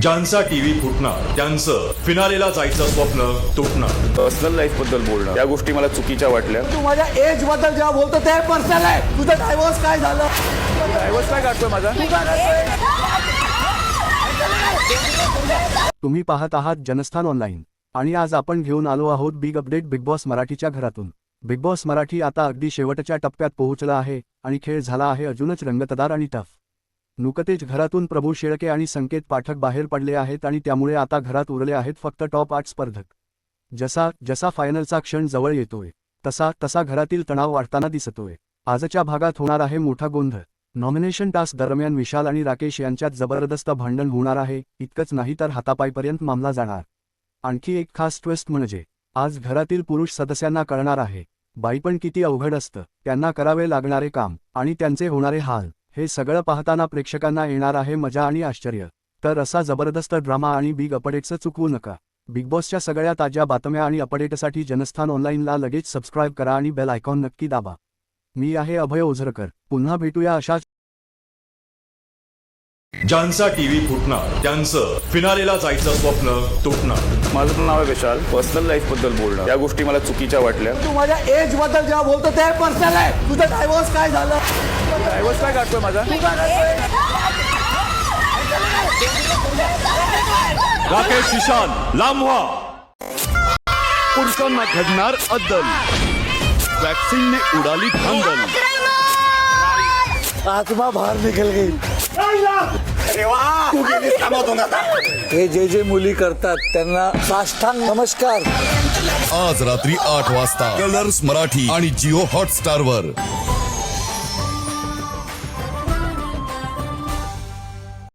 ज्यांचा टीव्ही फुटणार त्यांचं फिनालेला जायचं स्वप्न तुटणार. पर्सनल लाईफ बद्दल बोलणं या गोष्टी मला चुकीच्या वाटल्या. तू माझ्या एज बद्दल जेव्हा बोलतो ते पर्सनल आहे. तुझं डायव्हर्स काय झालं? डायव्हर्स काय काढतोय माझा? तुम्ही पाहत आहात जनस्थान ऑनलाईन आणि आज आपण घेऊन आलो आहोत बिग अपडेट बिग बॉस मराठीच्या घरातून. बिग बॉस मराठी आता अगदी शेवटच्या टप्प्यात पोहोचला आहे आणि खेळ झाला आहे अजूनच रंगतदार आणि टफ. नुकतेच घरातून प्रभू शेळके आणि संकेत पाठक बाहेर पडले आहेत आणि त्यामुळे आता घरात उरले आहेत फक्त टॉप 8 स्पर्धक. जसा जसा फायनलचा क्षण जवळ येतोय तसा घरातील तणाव वाढताना दिसतोय. आजच्या भागात होणार आहे मोठा गोंधळ. नॉमिनेशन टास्क दरम्यान विशाल आणि राकेश यांच्यात जबरदस्त भांडण होणार आहे. इतकंच नाही तर हातापायपर्यंत मामला जाणार. आणखी एक खास ट्विस्ट म्हणजे आज घरातील पुरुष सदस्यांना कळणार आहे बाईपण किती अवघड असतं, त्यांना करावे लागणारे काम आणि त्यांचे होणारे हाल. हे सगळं पाहताना प्रेक्षकांना येणार आहे मजा आणि आश्चर्य. तर असा जबरदस्त ड्रामा आणि बिग अपडेट्स चुकवू नका. बिग बॉसच्या सगळ्या ताज्या बातम्या आणि अपडेटसाठी जनस्थान ऑनलाईनला लगेच सबस्क्राईब करा आणि बेल आयकॉन नक्की दाबा. मी आहे अभय ओझरकर. पुन्हा भेटूया अशाच. ज्यांचा टीव्ही फुटणार त्यांचं फिनालेला जायचं स्वप्न तुटणार. माझं नाव आहे विशाल. पर्सनल लाईफ बद्दल बोलणं या गोष्टी मला चुकीच्या वाटल्या. तू माझ्या एज बद्दल जेव्हा बोलतो ते पर्सनल आहे. तुझं डायव्हर्स काय झालं? डायव्हर्स काय काढतोय माझा? राकेश विशाल लांब व्हा. पुरुषांना घडणार अद्दल. वॅक्सिनने उडाली धांदल. आत्मा बाहर निकल गई. हे जे मुली करतात त्यांना साष्टांग नमस्कार. आज रात्री 8 वाजता कलर्स मराठी आणि जिओ हॉटस्टार वर.